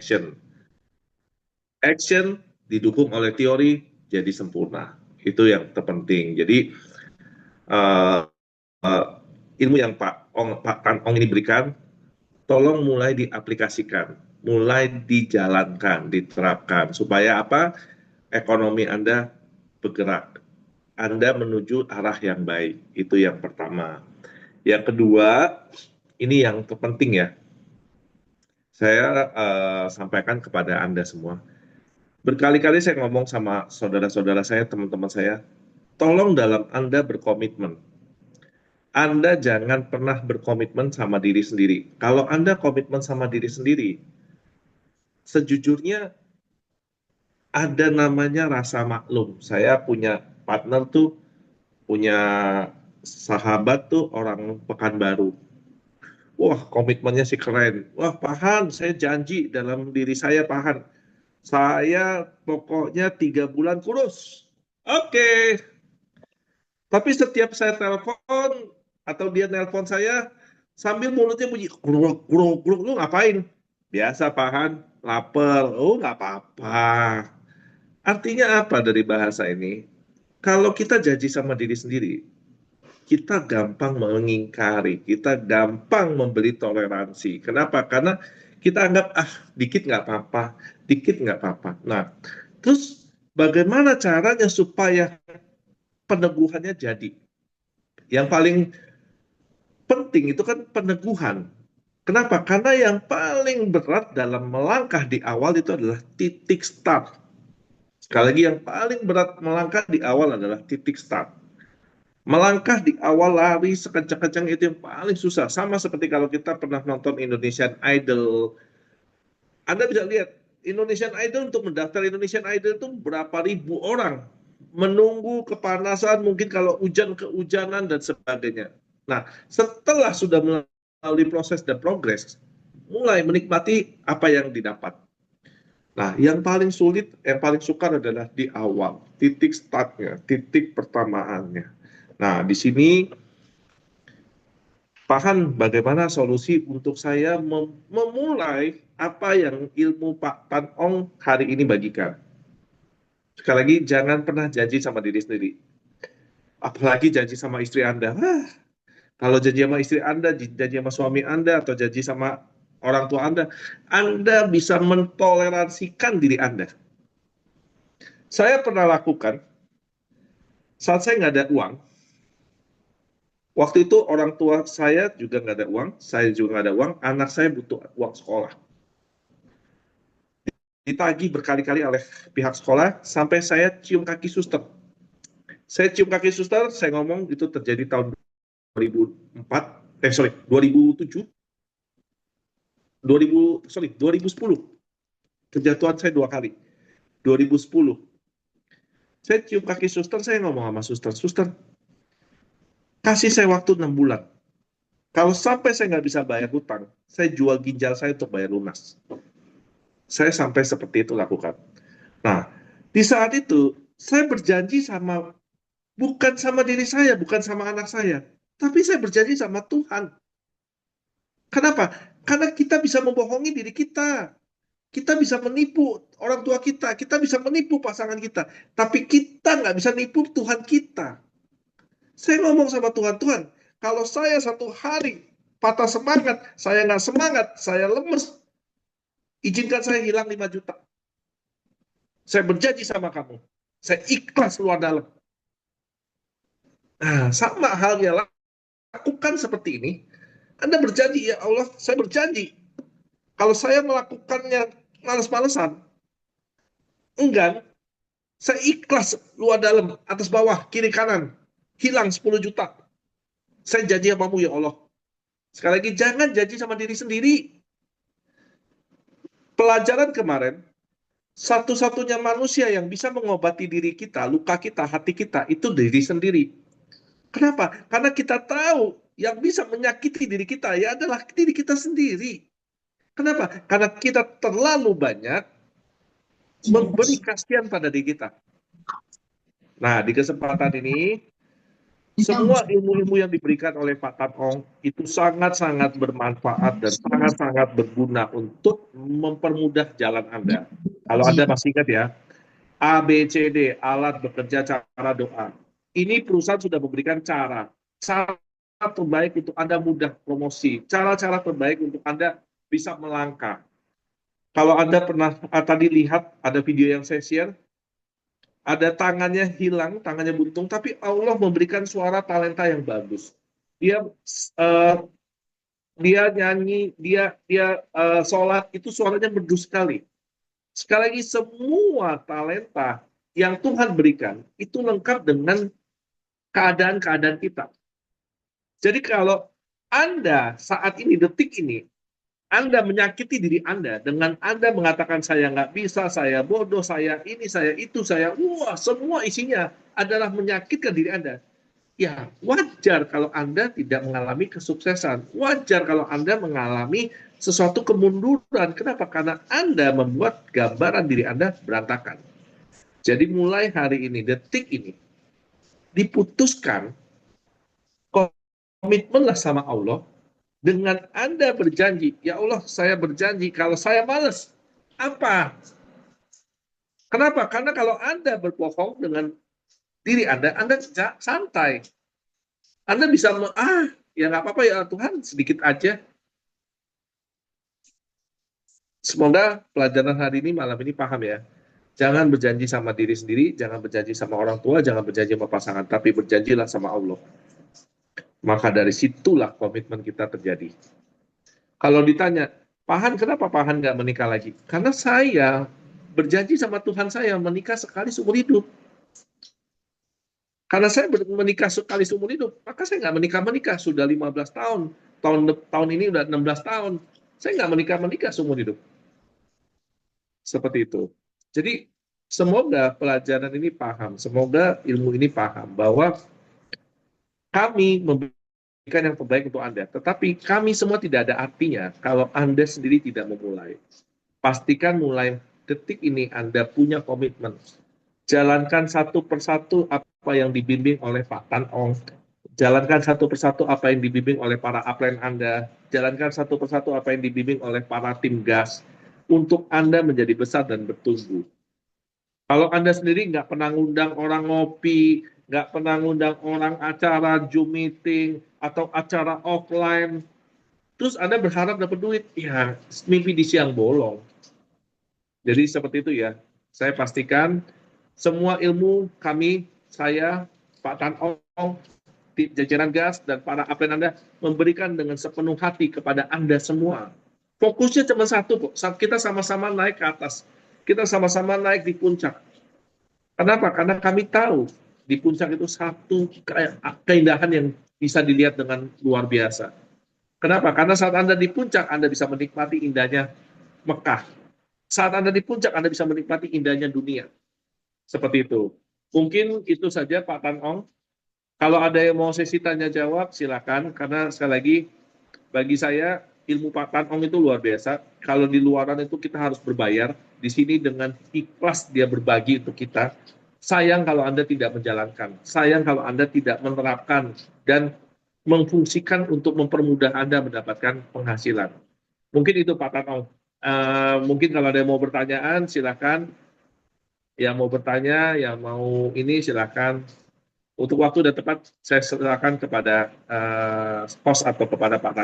action. Action didukung oleh teori jadi sempurna. Itu yang terpenting. Jadi eh, eh, ilmu yang Pak Tan Ong ini berikan, tolong mulai diaplikasikan, mulai dijalankan, diterapkan supaya apa? Ekonomi Anda bergerak. Anda menuju arah yang baik. Itu yang pertama. Yang kedua, ini yang terpenting ya. Saya sampaikan kepada Anda semua. Berkali-kali saya ngomong sama saudara-saudara saya, teman-teman saya, tolong dalam Anda berkomitmen. Anda jangan pernah berkomitmen sama diri sendiri. Kalau Anda komitmen sama diri sendiri, sejujurnya ada namanya rasa maklum. Saya punya partner tuh, punya sahabat tuh orang Pekanbaru. Wah, komitmennya sih keren. Wah, Pahan, saya janji dalam diri saya, Pahan. Saya pokoknya 3 bulan kurus. Oke. Tapi setiap saya telepon atau dia nelpon saya, sambil mulutnya bunyi, kuruk, kuruk, kuruk, lu ngapain? Biasa, Pahan, lapar. Oh, nggak apa-apa. Artinya apa dari bahasa ini? Kalau kita janji sama diri sendiri, kita gampang mengingkari, kita gampang memberi toleransi. Kenapa? Karena kita anggap, dikit nggak apa-apa, dikit nggak apa-apa. Nah, terus bagaimana caranya supaya peneguhannya jadi? Yang paling penting itu kan peneguhan. Kenapa? Karena yang paling berat dalam melangkah di awal itu adalah titik start. Sekali lagi, yang paling berat melangkah di awal adalah titik start. Melangkah di awal lari sekencang-kencang itu yang paling susah. Sama seperti kalau kita pernah nonton Indonesian Idol. Anda bisa lihat, Indonesian Idol, untuk mendaftar Indonesian Idol itu berapa ribu orang. Menunggu kepanasan, mungkin kalau hujan kehujanan dan sebagainya. Nah, setelah sudah melalui proses dan progres, mulai menikmati apa yang didapat. Nah, yang paling sulit, yang paling sukar adalah di awal, titik startnya, titik pertamaannya. Nah, di sini Pahan, bagaimana solusi untuk saya memulai apa yang ilmu Pak Tan Ong hari ini bagikan. Sekali lagi, jangan pernah janji sama diri sendiri. Apalagi janji sama istri Anda. Kalau janji sama istri Anda, janji sama suami Anda, atau janji sama orang tua Anda bisa mentoleransikan diri Anda. Saya pernah lakukan, saat saya nggak ada uang, waktu itu orang tua saya juga nggak ada uang, saya juga nggak ada uang, anak saya butuh uang sekolah. Ditagih berkali-kali oleh pihak sekolah, sampai saya cium kaki suster. Saya cium kaki suster, saya ngomong, itu terjadi tahun 2004, 2007, 2010. Kejatuhan saya 2 kali. 2010. Saya cium kaki suster, saya ngomong sama suster, suster, kasih saya waktu 6 bulan. Kalau sampai saya nggak bisa bayar hutang, saya jual ginjal saya untuk bayar lunas. Saya sampai seperti itu lakukan. Nah, di saat itu, saya berjanji sama, bukan sama diri saya, bukan sama anak saya, tapi saya berjanji sama Tuhan. Kenapa? Karena kita bisa membohongi diri kita. Kita bisa menipu orang tua kita bisa menipu pasangan kita. Tapi kita nggak bisa nipu Tuhan kita. Saya ngomong sama Tuhan, Tuhan, kalau saya satu hari patah semangat, saya nggak semangat, saya lemes, izinkan saya hilang 5 juta. Saya berjanji sama kamu. Saya ikhlas luar dalam. Nah, sama halnya, lakukan seperti ini. Anda berjanji, ya Allah, saya berjanji. Kalau saya melakukannya males-malesan, enggan, saya ikhlas luar dalam, atas bawah, kiri kanan, hilang 10 juta. Saya janji samamu, ya Allah. Sekali lagi, jangan janji sama diri sendiri. Pelajaran kemarin, satu-satunya manusia yang bisa mengobati diri kita, luka kita, hati kita, itu diri sendiri. Kenapa? Karena kita tahu yang bisa menyakiti diri kita ya adalah diri kita sendiri. Kenapa? Karena kita terlalu banyak memberi kasihan pada diri kita. Nah, di kesempatan ini, Semua ilmu-ilmu yang diberikan oleh Pak Tan Ong itu sangat-sangat bermanfaat dan sangat-sangat berguna untuk mempermudah jalan Anda. Kalau Anda masih ingat ya, A, B, C, D, alat bekerja cara doa. Ini perusahaan sudah memberikan cara terbaik untuk Anda mudah promosi, cara-cara terbaik untuk Anda bisa melangkah. Kalau Anda pernah tadi lihat ada video yang saya share, ada tangannya hilang, tangannya buntung, tapi Allah memberikan suara talenta yang bagus. Dia uh, dia nyanyi, dia sholat itu suaranya merdu sekali. Sekali lagi semua talenta yang Tuhan berikan itu lengkap dengan keadaan-keadaan kita. Jadi kalau Anda saat ini detik ini Anda menyakiti diri Anda dengan Anda mengatakan saya nggak bisa, saya bodoh, saya ini, saya itu, saya wah semua isinya adalah menyakitkan diri Anda. Ya wajar kalau Anda tidak mengalami kesuksesan, wajar kalau Anda mengalami sesuatu kemunduran. Kenapa? Karena Anda membuat gambaran diri Anda berantakan. Jadi mulai hari ini, detik ini, diputuskan komitmenlah sama Allah dengan Anda berjanji, ya Allah saya berjanji kalau saya males, apa? Kenapa? Karena kalau Anda berbohong dengan diri Anda santai. Anda bisa, ya nggak apa-apa ya Tuhan, sedikit aja. Semoga pelajaran hari ini, malam ini paham ya. Jangan berjanji sama diri sendiri, jangan berjanji sama orang tua, jangan berjanji sama pasangan, tapi berjanjilah sama Allah. Maka dari situlah komitmen kita terjadi. Kalau ditanya, Pahan kenapa Pahan nggak menikah lagi? Karena saya berjanji sama Tuhan saya menikah sekali seumur hidup. Karena saya menikah sekali seumur hidup, maka saya nggak menikah-menikah. Sudah 15 tahun. Tahun ini udah 16 tahun. Saya nggak menikah-menikah seumur hidup. Seperti itu. Jadi, semoga pelajaran ini paham. Semoga ilmu ini paham. Bahwa kami memberikan yang terbaik untuk Anda. Tetapi kami semua tidak ada artinya kalau Anda sendiri tidak memulai. Pastikan mulai detik ini Anda punya komitmen. Jalankan satu persatu apa yang dibimbing oleh Pak Tan Ong. Jalankan satu persatu apa yang dibimbing oleh para upline Anda. Jalankan satu persatu apa yang dibimbing oleh para tim gas. Untuk Anda menjadi besar dan bertumbuh. Kalau Anda sendiri nggak pernah ngundang orang ngopi, nggak pernah ngundang orang acara Zoom meeting, atau acara offline, terus Anda berharap dapat duit, ya mimpi di siang bolong. Jadi seperti itu ya. Saya pastikan semua ilmu kami, saya, Pak Tan Ong, jajaran gas, dan para upline Anda memberikan dengan sepenuh hati kepada Anda semua. Fokusnya cuma satu kok, kita sama-sama naik ke atas. Kita sama-sama naik di puncak. Kenapa? Karena kami tahu di puncak itu satu keindahan yang bisa dilihat dengan luar biasa. Kenapa? Karena saat Anda di puncak, Anda bisa menikmati indahnya Mekah. Saat Anda di puncak, Anda bisa menikmati indahnya dunia. Seperti itu. Mungkin itu saja Pak Tan Ong. Kalau ada yang mau sesi tanya jawab, silakan. Karena sekali lagi, bagi saya ilmu Pak Tan Ong itu luar biasa. Kalau di luaran itu kita harus berbayar. Di sini dengan ikhlas dia berbagi untuk kita. Sayang kalau Anda tidak menjalankan. Sayang kalau Anda tidak menerapkan dan memfungsikan untuk mempermudah Anda mendapatkan penghasilan. Mungkin itu Pak Tan Ong. Mungkin kalau ada yang mau pertanyaan, silakan. Yang mau bertanya, yang mau ini silakan. Untuk waktu dan tepat, saya silakan kepada host atau kepada Pak Tan.